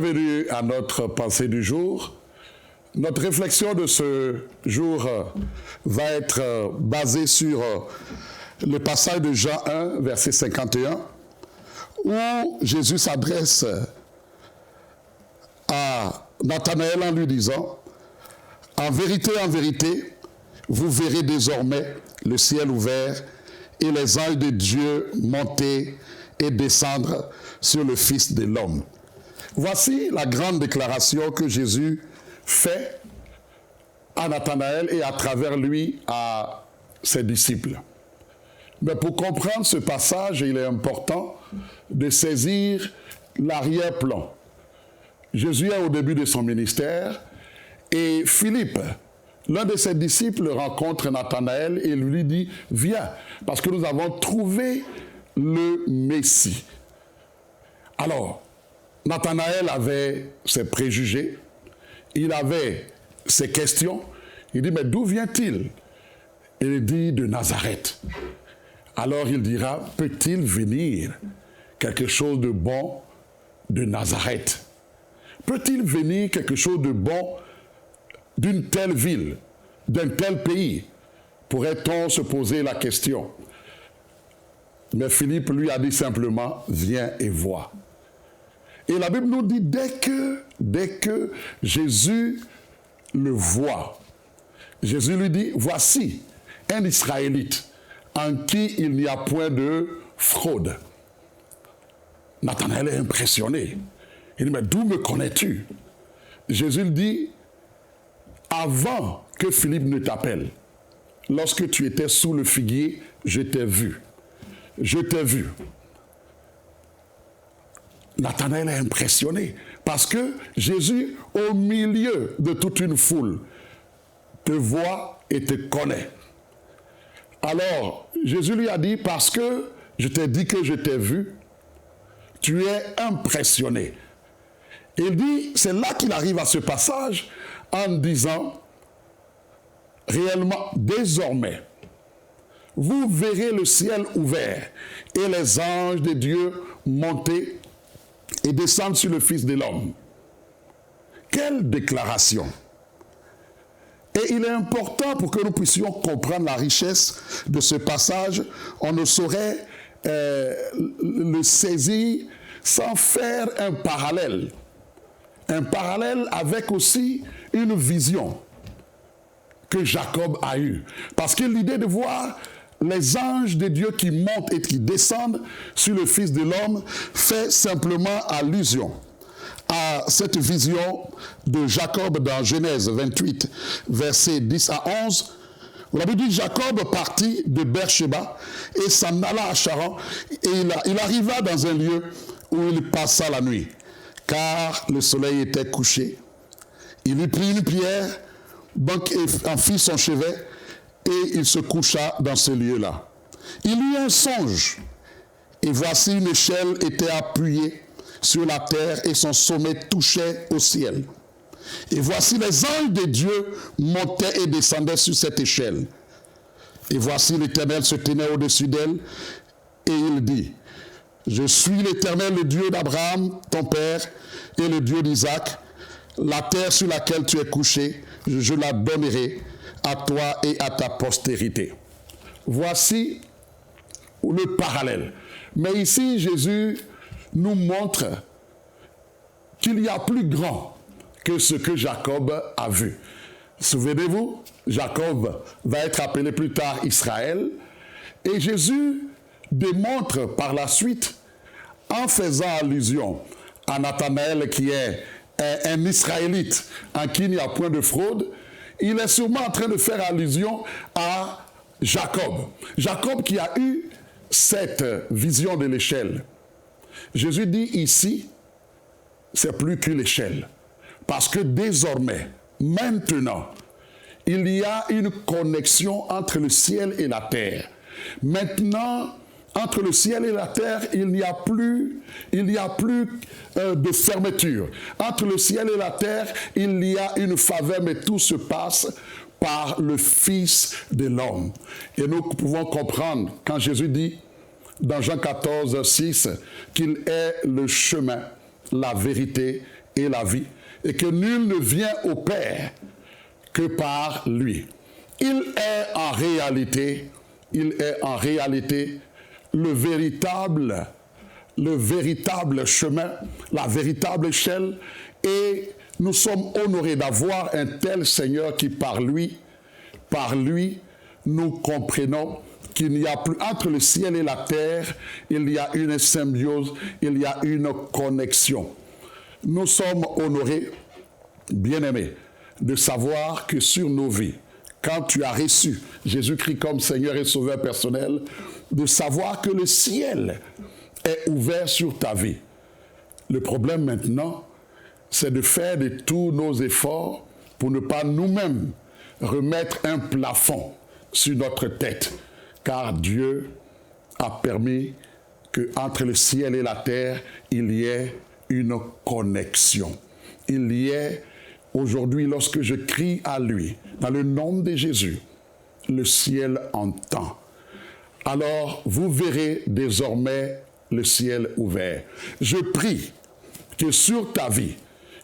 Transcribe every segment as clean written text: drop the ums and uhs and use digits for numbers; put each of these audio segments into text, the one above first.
Bienvenue à notre pensée du jour. Notre réflexion de ce jour va être basée sur le passage de Jean 1, verset 51, où Jésus s'adresse à Nathanaël en lui disant « en vérité, vous verrez désormais le ciel ouvert et les anges de Dieu monter et descendre sur le Fils de l'homme. » Voici la grande déclaration que Jésus fait à Nathanaël et à travers lui à ses disciples. Mais pour comprendre ce passage, il est important de saisir l'arrière-plan. Jésus est au début de son ministère et Philippe, l'un de ses disciples, rencontre Nathanaël et lui dit « Viens, parce que nous avons trouvé le Messie. » Alors, Nathanaël avait ses préjugés, il avait ses questions. Il dit, mais d'où vient-il? Il dit, de Nazareth. Alors il dira, peut-il venir quelque chose de bon de Nazareth? Peut-il venir quelque chose de bon d'une telle ville, d'un tel pays? Pourrait-on se poser la question? Mais Philippe lui a dit simplement, viens et vois. Et la Bible nous dit, dès que Jésus le voit, Jésus lui dit, voici un Israélite en qui il n'y a point de fraude. Nathanaël est impressionné. Il dit, mais d'où me connais-tu? Jésus lui dit, avant que Philippe ne t'appelle, lorsque tu étais sous le figuier, je t'ai vu. Je t'ai vu. Nathanaël est impressionné parce que Jésus, au milieu de toute une foule, te voit et te connaît. Alors, Jésus lui a dit, parce que je t'ai dit que je t'ai vu, tu es impressionné. Il dit, c'est là qu'il arrive à ce passage en disant, réellement, désormais, vous verrez le ciel ouvert et les anges de Dieu monter et descendre sur le Fils de l'homme. Quelle déclaration! Et il est important pour que nous puissions comprendre la richesse de ce passage. On ne saurait le saisir sans faire un parallèle. Un parallèle avec aussi une vision que Jacob a eue. Parce que l'idée de voir les anges de Dieu qui montent et qui descendent sur le Fils de l'homme fait simplement allusion à cette vision de Jacob dans Genèse 28, versets 10 à 11. Vous l'avez dit, Jacob partit de Beersheba et s'en alla à Charan, et il arriva dans un lieu où il passa la nuit, car le soleil était couché. Il lui prit une pierre, donc en fit son chevet, et il se coucha dans ce lieu-là. Il eut un songe, et voici une échelle était appuyée sur la terre, et son sommet touchait au ciel. Et voici les anges de Dieu montaient et descendaient sur cette échelle. Et voici l'Éternel se tenait au-dessus d'elle, et il dit, je suis l'Éternel, le Dieu d'Abraham, ton père, et le Dieu d'Isaac. La terre sur laquelle tu es couché, je la donnerai à toi et à ta postérité. Voici le parallèle. Mais ici, Jésus nous montre qu'il y a plus grand que ce que Jacob a vu. Souvenez-vous, Jacob va être appelé plus tard Israël, et Jésus démontre par la suite, en faisant allusion à Nathanaël qui est un Israélite en qui il n'y a point de fraude, il est sûrement en train de faire allusion à Jacob. Jacob qui a eu cette vision de l'échelle. Jésus dit ici, c'est plus qu'une échelle. Parce que désormais, maintenant, il y a une connexion entre le ciel et la terre. Maintenant, entre le ciel et la terre, il n'y a plus de fermeture. Entre le ciel et la terre, il y a une faveur, mais tout se passe par le Fils de l'homme. Et nous pouvons comprendre quand Jésus dit dans Jean 14, 6, qu'il est le chemin, la vérité et la vie, et que nul ne vient au Père que par lui. Il est en réalité le véritable chemin, la véritable échelle, et nous sommes honorés d'avoir un tel Seigneur qui par lui, nous comprenons qu'il n'y a plus entre le ciel et la terre, il y a une symbiose, il y a une connexion. Nous sommes honorés, bien-aimés, de savoir que sur nos vies, quand tu as reçu Jésus-Christ comme Seigneur et Sauveur personnel, de savoir que le ciel est ouvert sur ta vie. Le problème maintenant, c'est de faire de tous nos efforts pour ne pas nous-mêmes remettre un plafond sur notre tête, car Dieu a permis qu'entre le ciel et la terre, il y ait une connexion. Il y ait, aujourd'hui, lorsque je crie à lui, dans le nom de Jésus, le ciel entend. Alors, vous verrez désormais le ciel ouvert. Je prie que sur ta vie,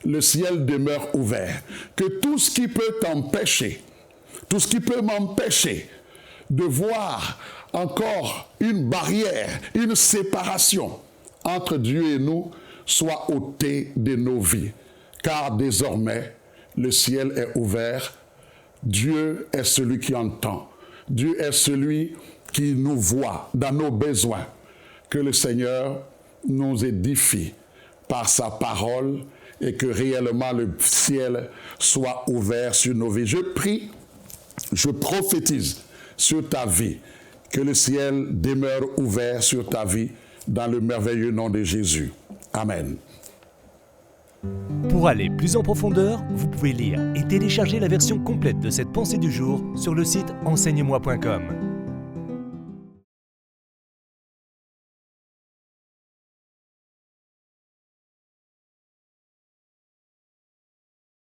le ciel demeure ouvert. Que tout ce qui peut t'empêcher, tout ce qui peut m'empêcher de voir encore une barrière, une séparation entre Dieu et nous, soit ôté de nos vies. Car désormais, le ciel est ouvert. Dieu est celui qui entend. Dieu est celui qui nous voit dans nos besoins. Que le Seigneur nous édifie par sa parole et que réellement le ciel soit ouvert sur nos vies. Je prie, je prophétise sur ta vie, que le ciel demeure ouvert sur ta vie dans le merveilleux nom de Jésus. Amen. Pour aller plus en profondeur, vous pouvez lire et télécharger la version complète de cette pensée du jour sur le site enseigne-moi.com.